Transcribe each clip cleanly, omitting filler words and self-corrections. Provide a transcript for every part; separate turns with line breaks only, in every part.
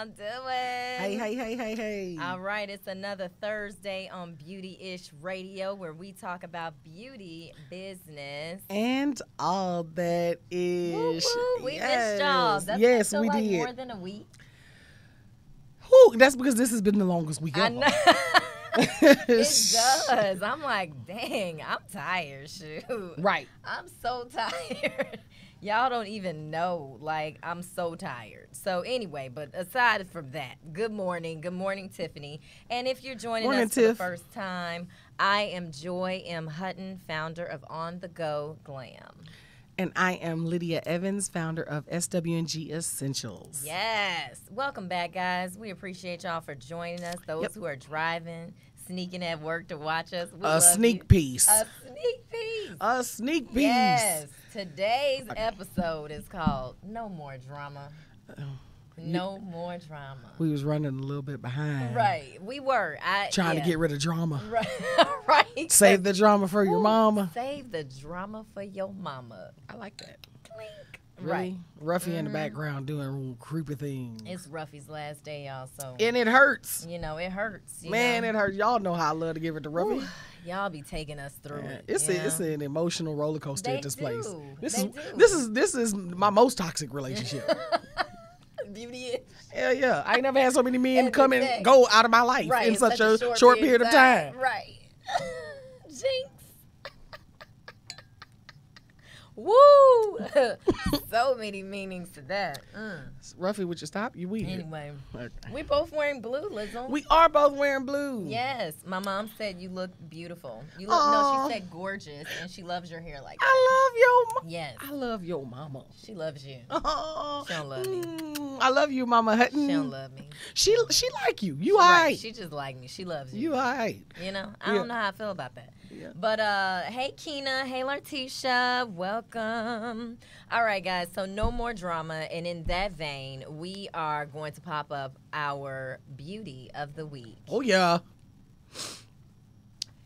y'all doing?
Hey.
All right, it's another Thursday on Beautyish Radio where we talk about beauty, business,
and all that is.
Woo-woo. We missed y'all.
Yes,
feel
we
like
did.
More than a week.
Whew, that's because this has been the longest week ever.
I know. It does. I'm like, dang, I'm tired. Shoot.
Right.
I'm so tired. Y'all don't even know. Like, I'm so tired. So anyway, but aside from that, good morning. Good morning, Tiffany. And if you're joining us for the first time, I am Joy M. Hutton, founder of On The Go Glam.
And I am Lydia Evans, founder of SW&G Essentials.
Yes. Welcome back, guys. We appreciate y'all for joining us. Those who are driving, sneaking at work to watch us.
A sneak piece.
A sneak piece.
A sneak piece.
Yes. Today's episode is called No More Drama. No more drama.
We was running a little bit behind.
Right. We were.
Trying to get rid of drama.
Right.
Save the drama for your mama.
Save the drama for your mama.
I like that.
Clink.
Really?
Right.
Ruffy in the background doing creepy things.
It's Ruffy's last day, y'all. So.
And it hurts.
You know, it hurts.
Man, it hurts. Y'all know how I love to give it to Ruffy.
Ooh, y'all be taking us through it.
It's an emotional roller coaster at this place.
This
is my most toxic relationship.
Beauty.
Hell yeah. I ain't never had so many men come and go out of my life in such a short period of time.
Right. Jinx. Woo! So many meanings to that.
Ruffy, would you stop? You weird.
Anyway, we both wearing blue, Lizzo.
We are both wearing blue.
Yes. My mom said you look beautiful. You look. No, she said gorgeous, and she loves your hair like that.
I love your.
Yes.
I love your mama.
She loves you.
Oh,
she don't love me.
I love you, Mama Hutton.
She don't love me.
She like you. You alright.
She just like me. She loves you.
You alright.
You know, I don't know how I feel about that.
Yeah.
But hey Keena, hey Lartisha, welcome. All right, guys, so no more drama, and in that vein, we are going to pop up our beauty of the week.
Oh yeah.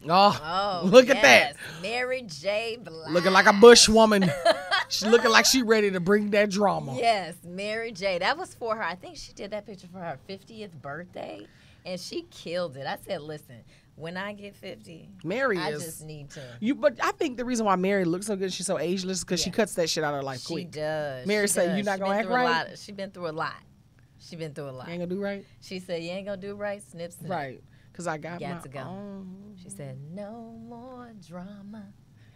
Oh, look at that.
Mary J. Blige.
Looking like a bush woman. She's looking like she ready to bring that drama.
Yes, Mary J. That was for her. I think she did that picture for her 50th birthday, and she killed it. I said, listen, when I get 50, I just need to.
But I think the reason why Mary looks so good, she's so ageless, is because she cuts that shit out of her life quick.
She does.
Mary said, "You not gonna act right."
She been through a lot. You ain't
gonna do right.
She said, "You ain't gonna do right." Snip, snip.
Right. Because I got
to go.
own.
She said, "No more drama."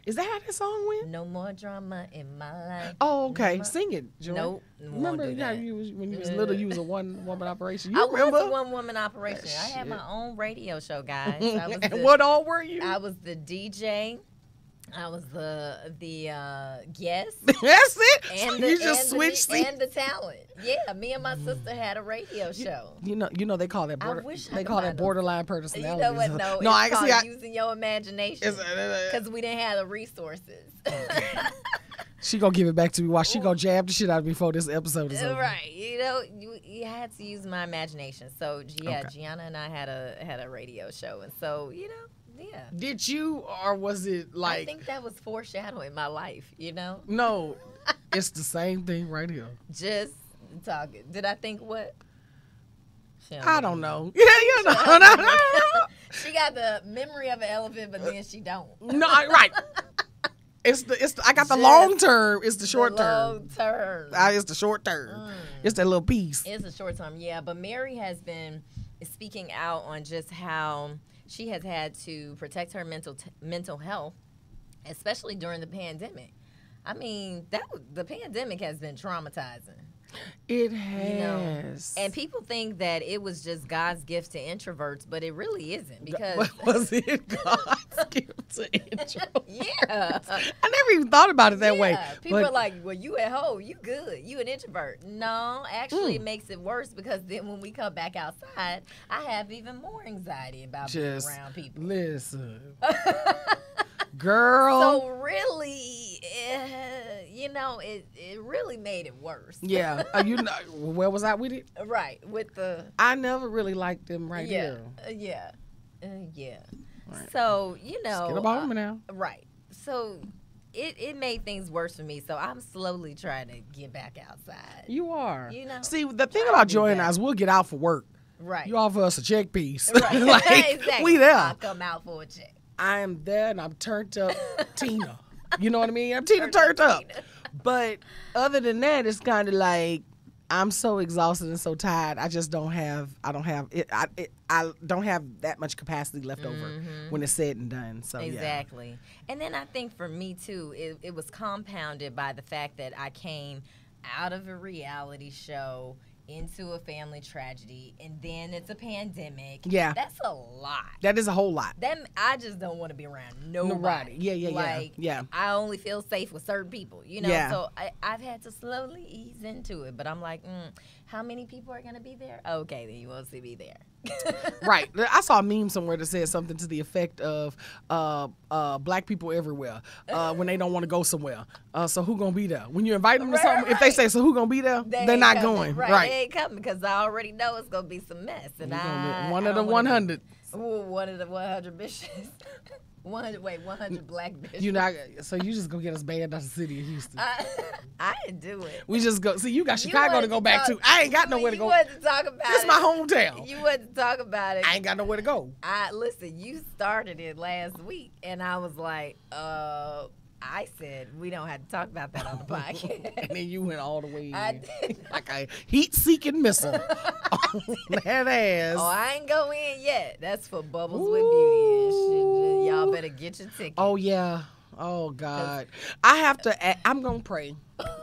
Is that how that song went?
No more drama in my life.
Oh, okay. Sing it, Joy.
Nope.
Remember when you was little, you was a one-woman operation?
I was a one-woman operation. I had my own radio show, guys.
What all were you?
I was the DJ. I was the guest.
That's it.
And
you just switched seats.
And the talent. Yeah, me and my sister had a radio show.
You know they call that borderline personality.
You know what? No, it's called using your imagination because we didn't have the resources.
She gonna give it back to me while she gonna jab the shit out of me before this episode is over.
Right. You know, you had to use my imagination. So yeah, Gianna and I had a radio show, and so you know. Yeah.
Did you, or was it like?
I think that was foreshadowing my life, you know?
No, it's the same thing right here.
Just talking. Did I think what?
I don't know. Yeah, no.
She got the memory of an elephant, but then she don't.
No, right. I got the long term. It's the short term.
Long term.
It's the short term. It's that little piece.
It's the short term, yeah. But Mary has been speaking out on just how she has had to protect her mental health, especially during the pandemic. I mean, the pandemic has been traumatizing.
It has.
You know? And people think that it was just God's gift to introverts, but it really isn't. Because
was it God's gift to introverts?
Yeah.
I never even thought about it that way.
People are like, well, you at home, you good. You an introvert. No, actually, it makes it worse because then when we come back outside, I have even more anxiety about being around people.
Listen. Girl.
So really, you know, it really made it worse.
Yeah. Where was I with it?
Right. With the.
I never really liked them here.
Yeah. Right. So, you know.
Let's get about them now.
Right. So, it made things worse for me. So I'm slowly trying to get back outside.
You are.
You know.
See, the thing about Joy and I is we'll get out for work.
Right.
You offer us a check piece.
Right.
Like,
exactly.
We there.
I'll come out for a check.
I am there and I'm turned up Tina. You know what I mean? I'm Tina turned up. But other than that, it's kind of like I'm so exhausted and so tired. I just don't have that much capacity left over when it's said and done. So
exactly.
Yeah.
And then I think for me too, it was compounded by the fact that I came out of a reality show into a family tragedy, and then it's a pandemic.
Yeah.
That's a lot.
That is a whole lot.
I just don't want to be around nobody.
Yeah.
I only feel safe with certain people, you know?
Yeah.
So I've had to slowly ease into it, but I'm like, how many people are going to be there? Okay, then you won't see me there.
Right. I saw a meme somewhere that said something to the effect of black people everywhere when they don't want to go somewhere. So who gonna be there? When you invite them to something, if they say, so who gonna be there? They're not coming.
Right. They ain't coming because I already know it's gonna be some mess. And
one of the 100.
One of the 100 bitches. 100 black bitches.
So you just go get us banned out of the city of Houston.
I didn't do it.
We just go. See, you got Chicago to go back to. I ain't got nowhere to go.
You wanted to talk about it.
This is my hometown.
You wanted to talk about it.
I ain't got nowhere to go.
Listen, you started it last week, and I was like, I said, we don't have to talk about that on the podcast.
And then you went all the way in.
I did.
Like a heat-seeking missile on that ass.
Oh, I ain't go in yet. That's for Bubbles with Beautyish. Y'all better get your ticket.
Oh, yeah. Oh, God. I have to, I'm going to pray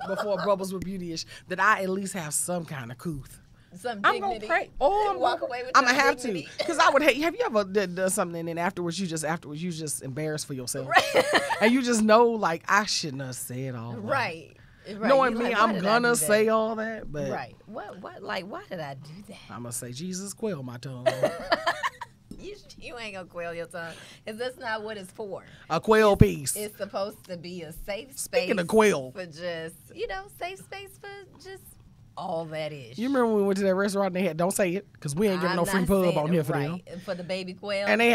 before Bubbles with Beautyish that I at least have some kind of couth.
Some
I'm
dignity.
gonna pray. Oh,
walk away with
I'm
your
gonna have
dignity.
to, because I would hate. Have you ever done something and then afterwards you just embarrassed for yourself,
right.
And you just know like I shouldn't have said all that.
Right.
Knowing me,
like,
I'm gonna say all that, but
right. What? Like, why did I do that?
I'm gonna say Jesus quail my tongue.
You ain't gonna quail your tongue, because that's not what it's for.
A quail piece.
It's supposed to be a safe space.
Speaking of quail,
for just safe space for just all that is.
You remember when we went to that restaurant and they had, don't say it because we ain't giving no free pub on here for them.
For the baby quail.
And we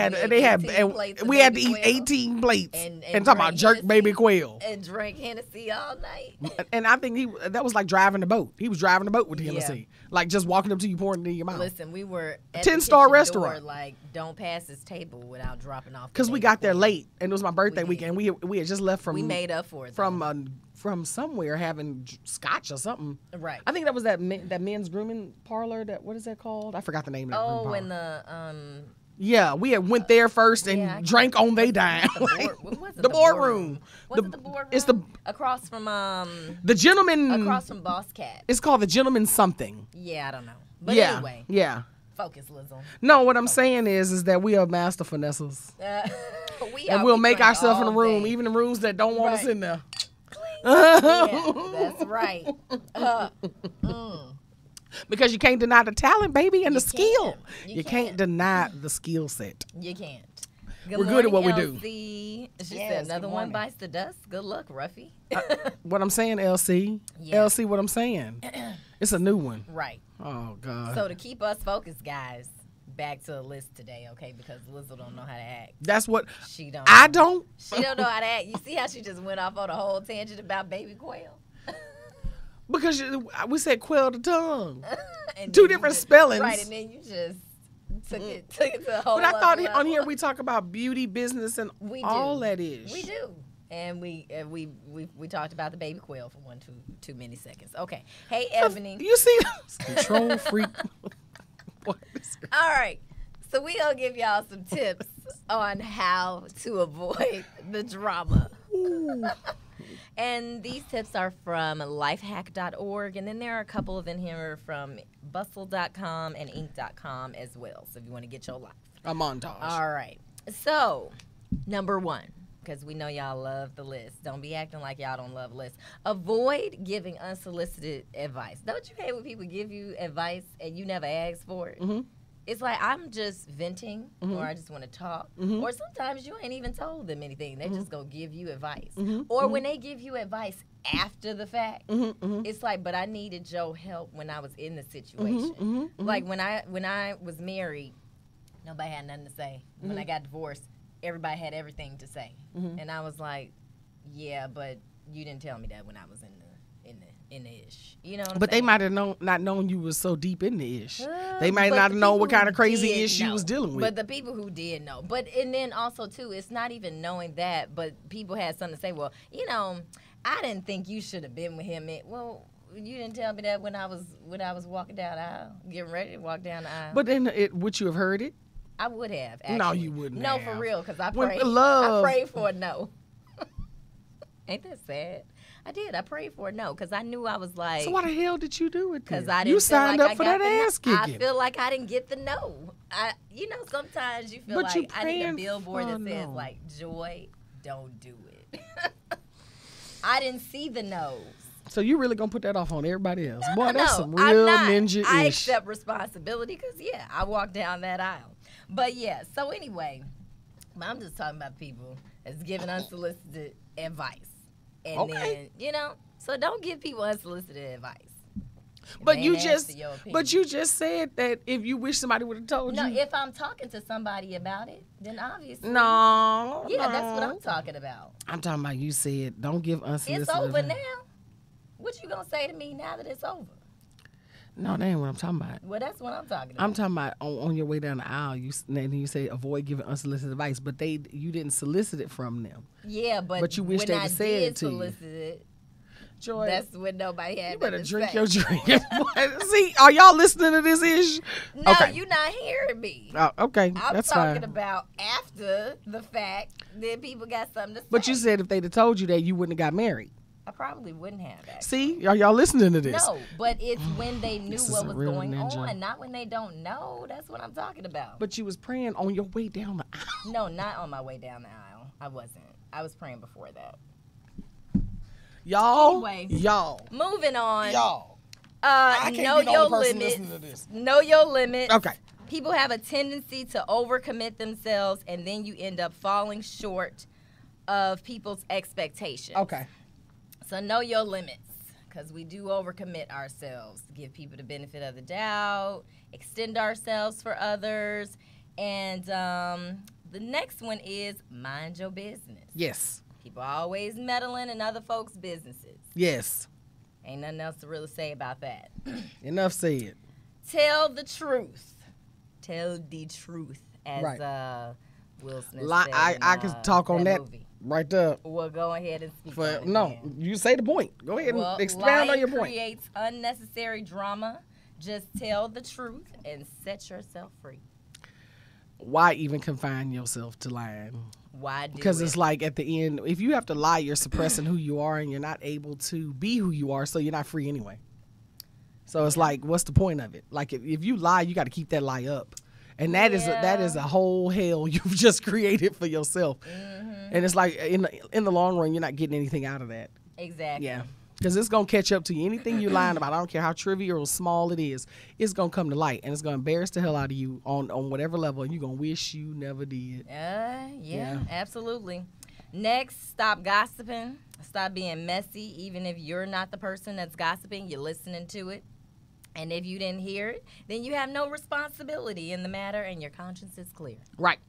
had to eat 18 plates and talk about jerk baby quail.
And drink Hennessy all night.
And I think that was like driving the boat. He was driving the boat with the Hennessy. Like just walking up to you, pouring it in your mouth.
Listen, we were at
10-star restaurant.
Door, like, don't pass this table without dropping off.
Because we got there late and it was my birthday weekend. We had just left from.
We made up for it.
From somewhere having scotch or something.
Right.
I think that was that men's grooming parlor. What is that called? I forgot the name of that.
Oh, and the
Yeah, we had went there first and drank on they dime. The boardroom.
Was it the boardroom?
It's the
across from
the gentleman
across from Boss Cat.
It's called the Gentleman something.
Yeah, I don't know. But anyway.
Yeah.
Focus, Lizzle.
No, what I'm saying is that we are master finessers. We'll make ourselves in the room, even the rooms that don't want us in there.
Yeah, that's right.
Because you can't deny the talent, baby, and the skill.
You
can't deny the skill set.
You can't.
We're good at what we do.
She said another one bites the dust. Good luck, Ruffy.
What I'm saying, LC.
Yeah.
LC, what I'm saying. It's a new one.
Right.
Oh, God.
So to keep us focused, guys, back to the list today, okay? Because Lizzle don't know how to act.
That's what
she don't.
I don't.
She don't know how to act. You see how she just went off on a whole tangent about baby quail?
Because we said quail the tongue.
And
two different spellings.
Right, and then you just took it to a whole.
But I thought
level.
on here we talk about beauty, business, and all that is.
We do. And we talked about the baby quail for too many seconds. Okay. Hey, Ebony.
You see, control freak.
All right. So we gonna give y'all some tips on how to avoid the drama. And these tips are from lifehack.org, and then there are a couple of in here from bustle.com and ink.com as well. So if you want to get your life.
A montage.
All right. So, number 1. Because we know y'all love the list. Don't be acting like y'all don't love lists. Avoid giving unsolicited advice. Don't you hate when people give you advice and you never ask for it? Mm-hmm. It's like I'm just venting, or I just want to talk, or sometimes you ain't even told them anything. They just go give you advice. Or when they give you advice after the fact, it's like, but I needed your help when I was in the situation. Like when I was married, nobody had nothing to say. When I got divorced, everybody had everything to say. And I was like, Yeah, but you didn't tell me that when I was in the ish. You know what I'm
But
saying?
they might have not known you was so deep in the ish. They might not have known what kind of crazy ish you was dealing with.
But the people who did know. And then also too, it's not even knowing that, but people had something to say, well, I didn't think you should have been with him. Well, you didn't tell me that when I was walking down the aisle, getting ready to walk down the aisle.
But then would you have heard it?
I would have, actually.
No, you wouldn't have.
No, for real, because I prayed for a no. Ain't that sad? I did. I prayed for a no because I knew I was like.
So why the hell did you do it?
Because I didn't.
You signed
like
up for that ass kicking.
I feel like I didn't get the no. Sometimes you feel like I need a billboard that says like, "Joy, don't do it." I didn't see the no's.
So you really gonna put that off on everybody else? Boy, that's some real ninja-ish.
I accept responsibility because I walked down that aisle. But so anyway, I'm just talking about people that's giving unsolicited advice. And then, so don't give people unsolicited advice.
But you just said that if you wish somebody would have told you.
No, if I'm talking to somebody about it, then obviously.
No.
Yeah, that's what I'm talking about.
I'm talking about you said don't give unsolicited
advice. It's over now. What you gonna say to me now that it's over?
No, that ain't what I'm talking about.
Well, that's what I'm talking about.
I'm talking about on your way down the aisle. You say avoid giving unsolicited advice, but you didn't solicit it from them.
Yeah, but
you wish
when
they
I
said it to
solicit
you.
It,
Joy,
that's when nobody had.
You better drink
say.
your drink. See, are y'all listening to this ish?
No,
okay.
You're not hearing me.
Oh, okay, that's fine.
I'm talking about after the fact. Then people got something to say.
But you said if they'd have told you that, you wouldn't have got married.
I probably wouldn't have. Actually.
See, are y'all listening to this?
No, but it's when they knew what was going
ninja.
on, not when they don't know. That's what I'm talking about.
But you was praying on your way down the aisle.
No, not on my way down the aisle. I wasn't. I was praying before that.
Y'all,
moving on.
I can't
know
be the
your
only person
limits.
listening to this.
Know your limits.
Okay.
People have a tendency to overcommit themselves, and then you end up falling short of people's expectations.
Okay.
So know your limits, because we do overcommit ourselves. Give people the benefit of the doubt, extend ourselves for others, and the next one is mind your business.
Yes.
People are always meddling in other folks' businesses.
Yes.
Ain't nothing else to really say about that.
Enough said.
Tell the truth. Tell the truth, as Will Smith said
I can talk on that
movie.
Right there.
Well, go ahead and speak on it.
No, you say the point. Go ahead and expound on your point.
Creates unnecessary drama. Just tell the truth and set yourself free.
Why even confine yourself to lying?
Why do it?
Because it's like at the end, if you have to lie, you're suppressing who you are and you're not able to be who you are, so you're not free anyway. So it's like, what's the point of it? Like if you lie, you got to keep that lie up. And that is a whole hell you've just created for yourself. Mm-hmm. And it's like in the long run, you're not getting anything out of that.
Exactly.
Yeah. Because it's going to catch up to you. Anything you're lying about, I don't care how trivial or small it is, it's going to come to light. And it's going to embarrass the hell out of you on whatever level. And you're going to wish you never did.
Yeah, absolutely. Next, stop gossiping. Stop being messy. Even if you're not the person that's gossiping, you're listening to it. And if you didn't hear it, then you have no responsibility in the matter and your conscience is clear.
Right.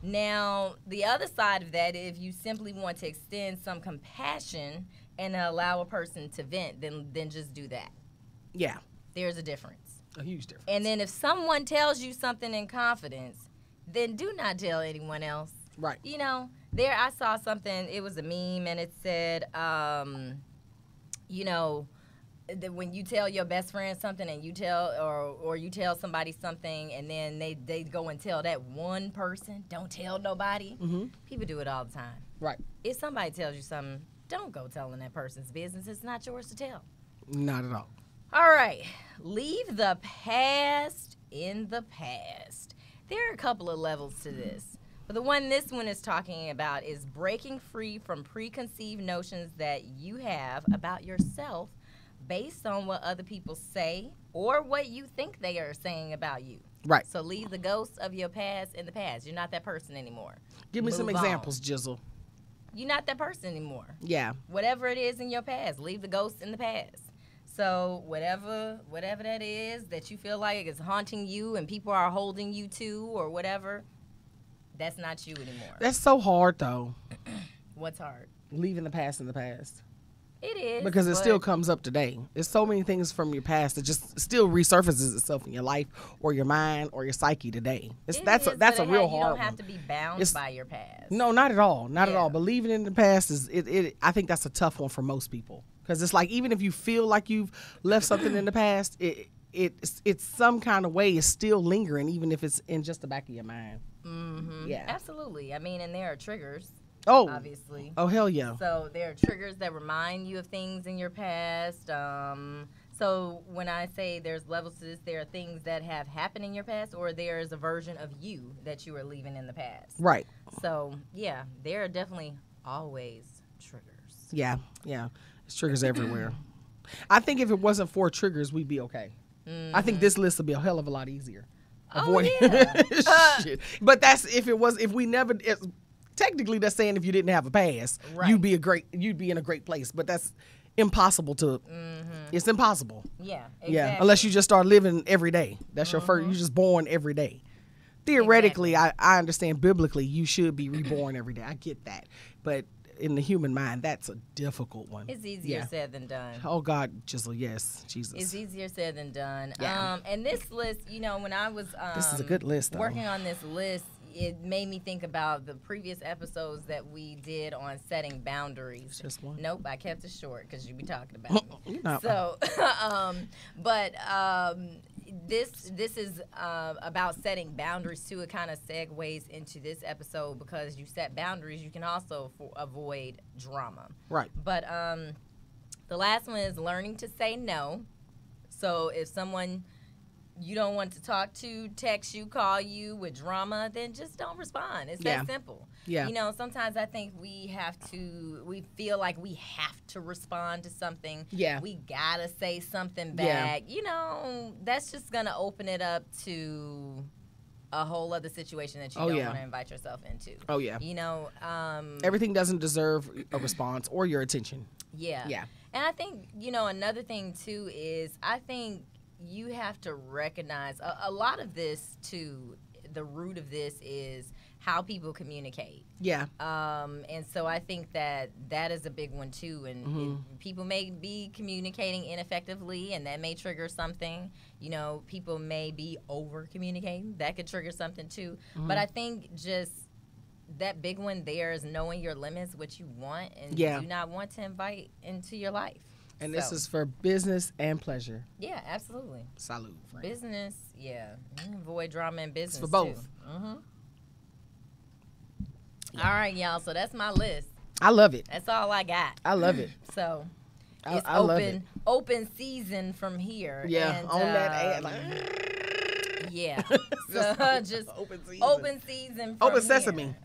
Now, the other side of that, if you simply want to extend some compassion and allow a person to vent, then just do that.
Yeah.
There's a difference.
A huge difference.
And then if someone tells you something in confidence, then do not tell anyone else.
Right.
You know, I saw something, it was a meme, and it said, when you tell your best friend something and you tell or you tell somebody something and then they go and tell that one person, don't tell nobody. Mm-hmm. People do it all the time.
Right.
If somebody tells you something, don't go telling that person's business. It's not yours to tell.
Not at all.
All right. Leave the past in the past. There are a couple of levels to this. But this one is talking about is breaking free from preconceived notions that you have about yourself based on what other people say or what you think they are saying about you.
Right.
So leave the ghosts of your past in the past. You're not that person anymore.
Give me some examples, Jizzle.
You're not that person anymore.
Yeah.
Whatever it is in your past, leave the ghosts in the past. So whatever that is that you feel like is haunting you and people are holding you to or whatever, that's not you anymore.
That's so hard, though.
What's hard?
leaving the past in the past.
It is.
Because it still comes up today. There's so many things from your past that just still resurfaces itself in your life or your mind or your psyche today. That's a real hard one. You
don't have to be bound by your past.
No, not at all. Not at all. But leaving it in the past is I think that's a tough one for most people. Because it's like, even if you feel like you've left something in the past, it's some kind of way it's still lingering, even if it's in just the back of your mind.
Mm-hmm. Yeah. Absolutely. I mean, and there are triggers.
Oh,
obviously.
Oh, hell yeah.
So there are triggers that remind you of things in your past. So when I say there's levels to this, there are things that have happened in your past, or there is a version of you that you are leaving in the past.
Right.
So, yeah, there are definitely always triggers.
Yeah. It's triggers everywhere. I think if it wasn't for triggers, we'd be okay. Mm-hmm. I think this list would be a hell of a lot easier. Shit. But that's if we never... Technically, that's saying if you didn't have a past, right, you'd be in a great place. But that's impossible to. Mm-hmm. It's impossible.
Yeah. Exactly.
Yeah. Unless you just start living every day. That's your first. You're just born every day. Theoretically, I understand biblically you should be reborn every day. I get that, but in the human mind, that's a difficult one.
It's easier said than done.
Oh God, yes, Jesus.
It's easier said than done.
Yeah.
And this list, when I was
this is a good list.
Working on this list, it made me think about the previous episodes that we did on setting boundaries.
Just one?
Nope, I kept it short because you be talking about me.
No.
So, this is about setting boundaries too. It kind of segues into this episode because you set boundaries, you can also avoid drama.
Right.
But the last one is learning to say no. So if someone you don't want to talk to, text you, call you with drama, then just don't respond. It's that simple.
Yeah.
Sometimes I think we feel like we have to respond to something.
Yeah.
We gotta say something back. Yeah. That's just gonna open it up to a whole other situation that you don't want to invite yourself into.
Oh yeah. Everything doesn't deserve a response or your attention.
Yeah.
Yeah.
And I think, another thing too is I think you have to recognize a lot of this too. The root of this is how people communicate.
Yeah.
And so I think that is a big one too. And people may be communicating ineffectively, and that may trigger something. People may be over communicating. That could trigger something too. But I think just that big one there is knowing your limits, what you want, and do not want to invite into your life.
And this is for business and pleasure.
Yeah, absolutely.
Salute, friend.
Business, yeah. You can avoid drama in business,
it's for both.
Too. Mm-hmm. Yeah. All right, y'all. So that's my list.
I love it.
That's all I got.
I love it.
So it's
I love it.
Open season from here.
Yeah,
and,
on that ad.
Yeah. So just
open season.
Open season.
Open sesame.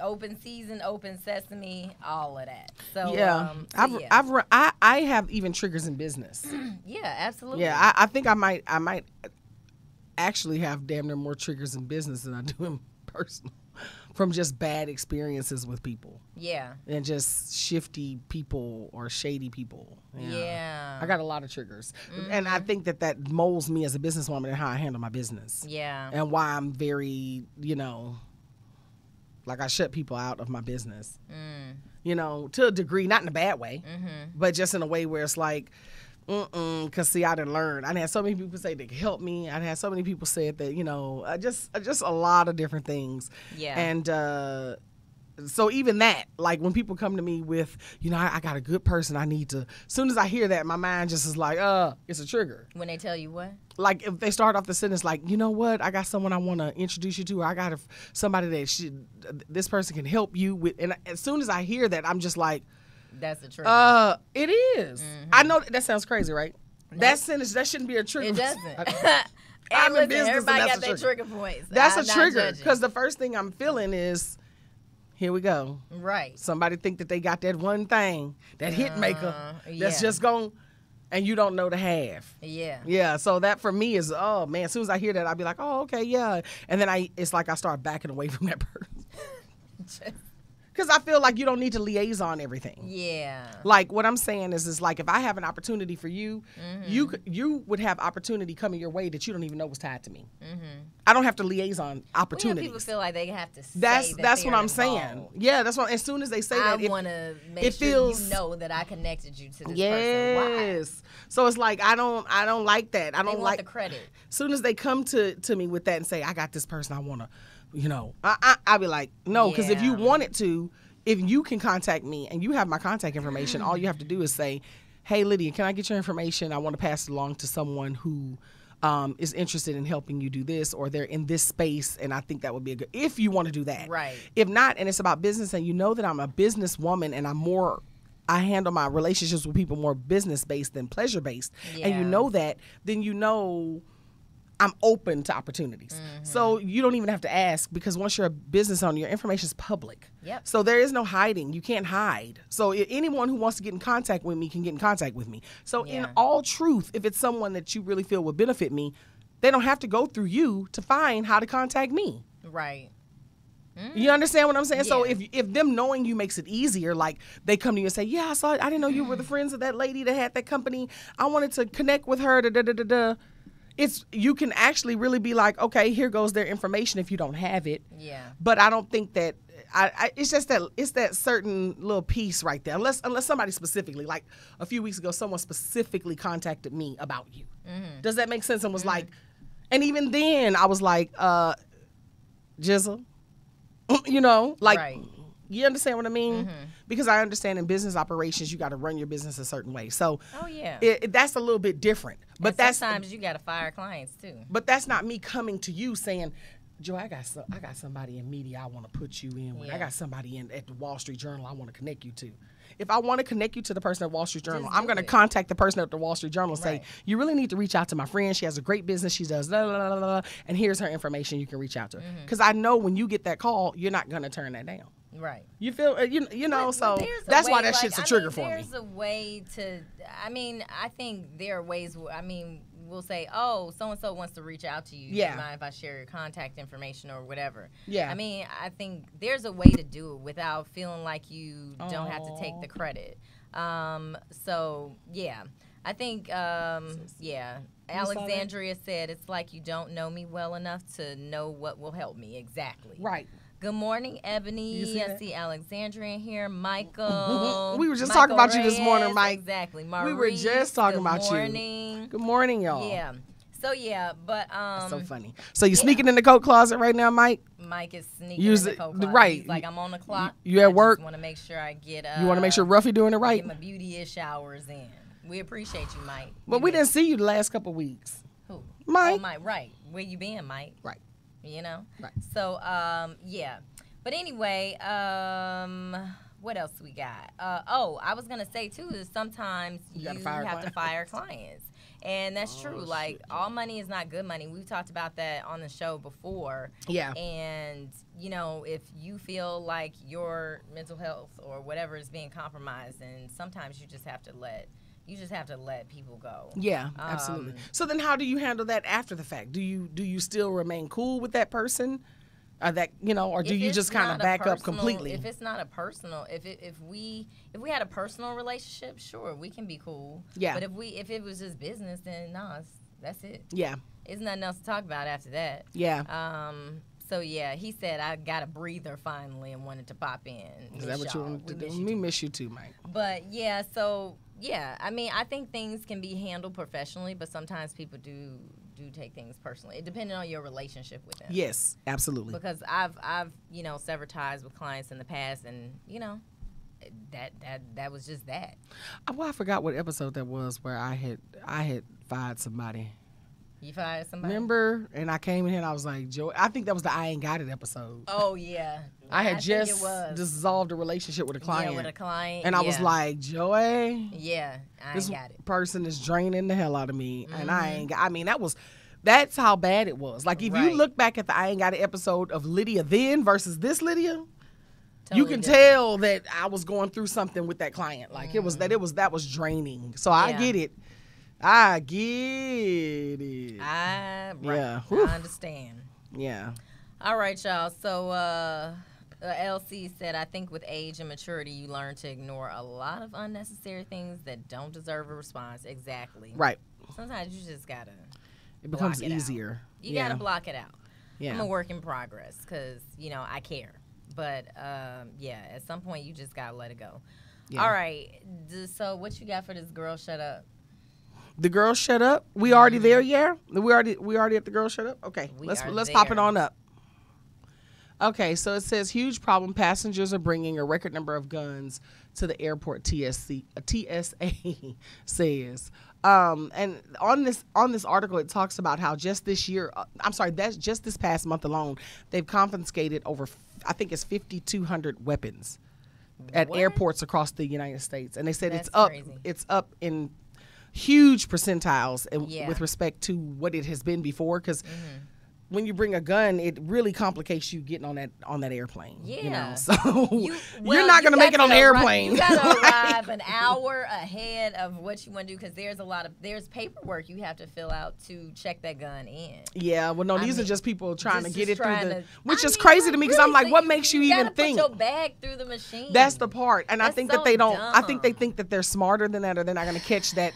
Open season, open sesame, all of that. So
yeah, I have even triggers in business.
Yeah, absolutely.
Yeah, I think I might actually have damn near more triggers in business than I do in personal. From just bad experiences with people.
Yeah.
And just shifty people or shady people.
Yeah.
I got a lot of triggers. And I think that molds me as a businesswoman and how I handle my business.
Yeah.
And why I'm very, like I shut people out of my business. To a degree, not in a bad way, but just in a way where it's like, because see, I didn't learn. I had so many people say they could help me. I had so many people say that, just a lot of different things.
Yeah.
And so even that, like when people come to me with, I got a good person I need to, as soon as I hear that, my mind just is like, it's a trigger.
When they tell you what?
Like if they start off the sentence like, you know what, I got someone I want to introduce you to, or I got somebody that this person can help you with. And as soon as I hear that, I'm just like,
that's a trigger.
It is. I know that sounds crazy, right? That sentence, that shouldn't be a trigger.
It doesn't.
I'm in business,
everybody got their trigger points.
That's a trigger because the first thing I'm feeling is, here we go.
Right.
Somebody think that they got that one thing, that hit maker, that's just going, and you don't know the half.
Yeah.
Yeah. So that for me is, oh man, as soon as I hear that, I'll be like, oh, okay, yeah. And then it's like I start backing away from that person. Because I feel like you don't need to liaison everything.
Yeah.
Like what I'm saying is like if I have an opportunity for you, you would have opportunity coming your way that you don't even know was tied to me. I don't have to liaison opportunities.
People feel like they have to say
that's what I'm
involved.
saying. Yeah, that's what. As soon as they say that,
I want to make sure you know that I connected you to this person.
Yes. So it's like I don't like that. I don't
want
like
the credit.
As soon as they come to me with that and say I got this person, I want to. I'll be like, no, because if you wanted to, if you can contact me and you have my contact information, all you have to do is say, hey, Lydia, can I get your information? I want to pass it along to someone who is interested in helping you do this, or they're in this space, and I think that would be a good, if you want to do that.
Right.
If not, and it's about business, and you know that I'm a businesswoman and I handle my relationships with people more business-based than pleasure-based, and you know that, then you know I'm open to opportunities. So you don't even have to ask, because once you're a business owner, your information is public.
Yep.
So there is no hiding. You can't hide. So anyone who wants to get in contact with me can get in contact with me. So in all truth, if it's someone that you really feel would benefit me, they don't have to go through you to find how to contact me.
Right.
You understand what I'm saying? Yeah. So if them knowing you makes it easier, like they come to you and say, yeah, I didn't know you were the friends of that lady that had that company. I wanted to connect with her, you can actually really be like, okay, here goes their information if you don't have it.
Yeah.
But I don't think that it's just that it's that certain little piece right there. Unless somebody specifically, like a few weeks ago, someone specifically contacted me about you. Does that make sense? And was like, and even then I was like, Jizzle, right. You understand what I mean? Because I understand in business operations, you got to run your business a certain way. So, that's a little bit different. But
sometimes you got to fire clients too.
But that's not me coming to you saying, Joe, I got somebody in media I want to put you in with. I got somebody at the Wall Street Journal I want to connect you to. If I want to connect you to the person at Wall Street Journal, I'm going to contact the person at the Wall Street Journal and say, you really need to reach out to my friend. She has a great business. She does blah, blah, blah, blah, and here's her information. You can reach out to her. Because I know when you get that call, you're not going to turn that down.
Right.
You feel, so that's why that shit's a trigger for me.
There's a way to, I think there are ways, we'll say, oh, so-and-so wants to reach out to you. Do you mind if I share your contact information or whatever? Yeah. I think there's a way to do it without feeling like you don't have to take the credit. I think, Alexandria said, it's like you don't know me well enough to know what will help me. Exactly.
Right.
Good morning, Ebony. I see Alexandria here. Michael.
We were just talking about you this morning, Mike.
Exactly. Maurice,
we were just talking about you. Good morning, y'all.
Yeah. So, but...
That's so funny. So, you sneaking in the coat closet right now, Mike?
Mike is sneaking in the coat closet.
Right.
He's like, I'm on the clock.
You at work?
I want to make sure I get...
you want to make sure Ruffy doing it right?
Get my beautyish hours in. We appreciate you, Mike.
But we didn't see you the last couple of weeks.
Who?
Mike.
Oh, Mike, right. Where you been, Mike?
Right.
Right. So, But anyway, what else we got? I was going to say, too, is sometimes you have to fire clients. And that's true. Like, all money is not good money. We've talked about that on the show before. Yeah. And, if you feel like your mental health or whatever is being compromised, and sometimes you just have to let people go. Yeah,
absolutely. So then how do you handle that after the fact? Do you still remain cool with that person? Or do you just kind of back up completely?
If it's not a personal, if we had a personal relationship, sure, we can be cool. Yeah. But if it was just business, then that's it. Yeah. There's nothing else to talk about after that. Yeah. So he said I got a breather finally and wanted to pop in.
Is that what you wanted to do? We miss you too, Mike.
But I think things can be handled professionally, but sometimes people do take things personally, depending on your relationship with them.
Yes, absolutely.
Because I've severed ties with clients in the past, and that was just that.
Well, I forgot what episode that was where I had fired somebody.
You fired somebody?
Remember? And I came in here and I was like, Joey, I think that was the I Ain't Got It episode.
Oh, yeah.
I had just dissolved a relationship with a client.
Yeah, with a client.
And I was like, Joey.
Yeah, I ain't got it.
This person is draining the hell out of me. Mm-hmm. And I ain't got, that's how bad it was. Like, if you look back at the I Ain't Got It episode of Lydia then versus this Lydia, you can tell that I was going through something with that client. Like, that was draining. So I get it. I get it.
I understand.
Yeah.
All right, y'all. So LC said, I think with age and maturity, you learn to ignore a lot of unnecessary things that don't deserve a response. Exactly.
Right.
Sometimes you just got to
It becomes easier.
You got to block it out.
Yeah.
I'm a work in progress because, I care. But, at some point, you just got to let it go. Yeah. All right. So what you got for this Girl Shut Up?
The Girl Shut Up? We already there, yeah? We already at the Girl Shut Up? Okay. Let's pop it on up. Okay, so it says huge problem. Passengers are bringing a record number of guns to the airport. TSA says, and on this article, it talks about how just this year, that's just this past month alone, they've confiscated over, I think it's 5,200 weapons at airports across the United States, and they said it's up in huge percentiles with respect to what it has been before, because. When you bring a gun, it really complicates you getting on that airplane.
Yeah.
So you're not going to make it on the airplane.
You got to arrive an hour ahead of what you want to do because there's paperwork you have to fill out to check that gun in.
Yeah. Well, no, these are just people trying to get it through which is crazy to me because I'm like, what makes you even think?
Put your bag through the machine.
That's the part. And I think that they don't. Dumb. I think they think that they're smarter than that, or they're not going to catch that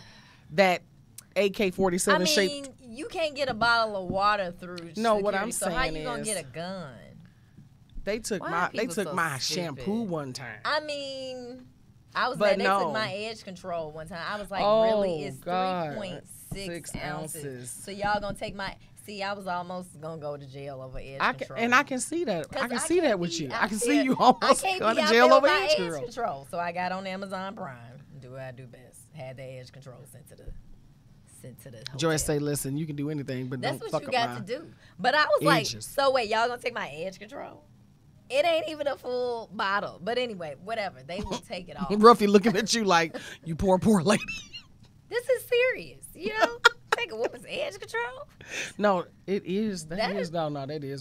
AK-47 shaped.
You can't get a bottle of water through security,
what I'm saying
so how you gonna get a gun?
They took my shampoo one time.
I mean, they took my edge control one time. I was like, really? It's 3.6 ounces. So y'all gonna take my... See, I was almost gonna go to jail over edge control.
And I can see that. I can see that with you. I can see you almost going to jail over edge control.
So I got on Amazon Prime. Do what I do best. Had the edge control sent to the hotel.
Joyce say, listen, you can do anything, but
that's
don't
what
fuck
you
up
got to do. But I was
edges.
Like, so wait, y'all gonna take my edge control? It ain't even a full bottle. But anyway, whatever. They will take it off.
Ruffy looking at you like, you poor lady.
This is serious, Take a woman's edge control?
No, it is. That is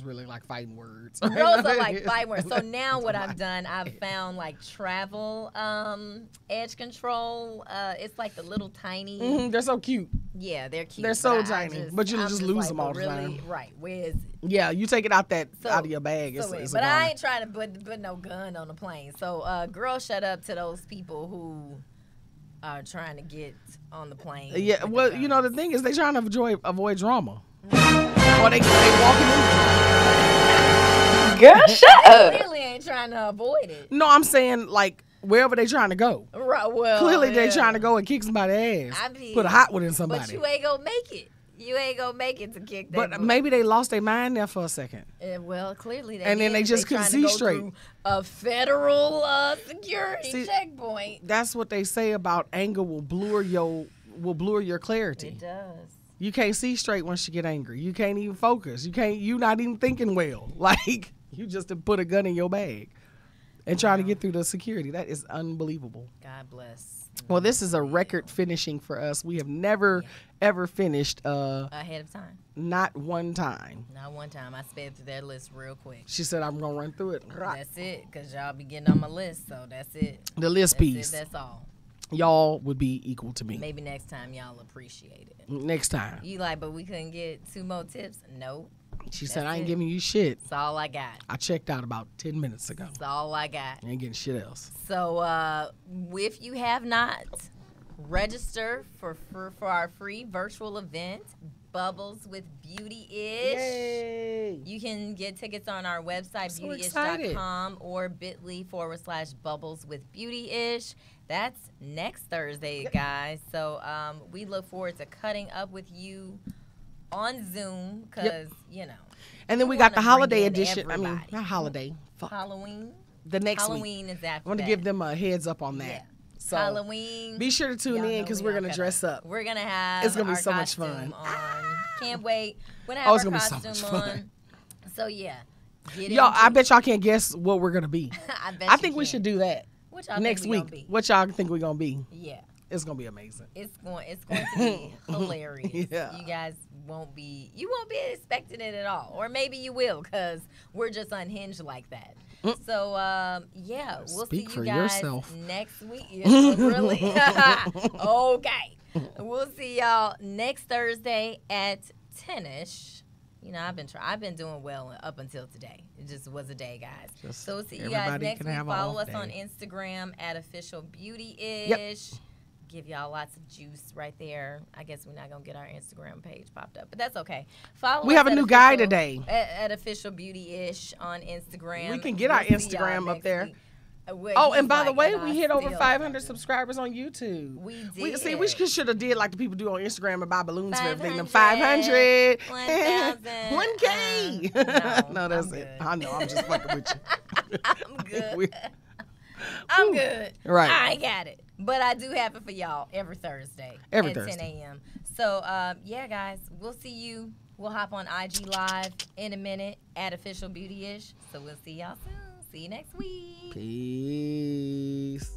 really like fighting words.
Those are like fighting words. So now what I've done, I've found like travel edge control. It's like the little tiny.
They're so cute.
Yeah, they're cute.
They're so tiny, but you just lose them all the time.
Right, where is it?
Yeah, you take it out of your bag.
But I ain't trying to put no gun on the plane. So, girl, shut up to those people who are trying to get on the plane.
Yeah, well, the thing is, they trying to avoid drama. Or they walking in.
Girl, shut up. They really ain't trying to avoid it.
No, I'm saying like wherever they trying to go.
Right. Well,
clearly they trying to go and kick somebody's ass. Put a hot one in somebody.
But you ain't gonna make it. You ain't gonna make it to kick that.
But maybe they lost their mind there for a second.
Well, clearly they
and then they just couldn't see straight.
A federal security checkpoint.
That's what they say about anger will blur your clarity.
It does.
You can't see straight once you get angry. You can't even focus. You're not even thinking well. Like you just put a gun in your bag and trying to get through the security. That is unbelievable.
God bless.
Well, this is a record finishing for us. We have never, ever finished
ahead of time.
Not one time.
Not one time. I sped through that list real quick.
She said, I'm going to run through it.
That's it, because y'all be getting on my list, so that's it.
The list piece.
That's all.
Y'all would be equal to me.
Maybe next time y'all appreciate it.
Next time.
You like, but we couldn't get 2 more tips? Nope.
She said, I ain't giving you shit.
That's all I got.
I checked out about 10 minutes ago.
That's all I got.
I ain't getting shit else.
So if you have not, register for our free virtual event, Bubbles with Beautyish.
Yay!
You can get tickets on our website, beautyish.com, or bit.ly/Bubbles with Beautyish. That's next Thursday, guys. So we look forward to cutting up with you on Zoom because,
And then we got the holiday edition. I mean, not holiday. Fuck.
Halloween?
The next
Halloween
week.
is after
I want to give them a heads up on that.
Yeah.
So
Halloween.
Be sure to tune in because we're going to dress up.
We're going to have
It's going to be so
much
fun.
Can't wait. We're going to have our costume
so
on. So, yeah.
Y'all, I bet y'all can't guess what we're going to be. I think we should do that next week. What y'all think we're going to be?
Yeah.
It's going to be amazing.
It's going to be hilarious.
Yeah.
You guys won't be expecting it at all. Or maybe you will because we're just unhinged like that. So, we'll
Speak
see you guys
yourself.
next week. Really? Okay. We'll see y'all next Thursday at 10-ish. I've been doing well up until today. It just was a day, guys. So we'll see you
everybody
guys next
can
week.
have a
Follow
off
us on
day.
Instagram at official beautyish.
Yep.
Give y'all lots of juice right there. I guess we're not gonna get our Instagram page popped up, but that's okay. Follow
We
us
have a
at
new
official-
guy today.
at official beautyish on Instagram.
We can get our
We'll see y'all
Instagram up
next
there.
week.
Oh, and by the way,
and
we
I
hit over
still
500
don't.
subscribers on YouTube.
We did.
We should have did like the people do on Instagram and buy balloons for everything.
500,
500,
1,000,
1K. No, that's
I'm
it.
good.
I know. I'm just fucking with you.
I'm good. I'm good.
Right.
I got it. But I do have it for y'all every Thursday at 10 a.m. So, yeah, guys, we'll see you. We'll hop on IG Live in a minute at Official Beautyish. So we'll see y'all soon. See you next week.
Peace.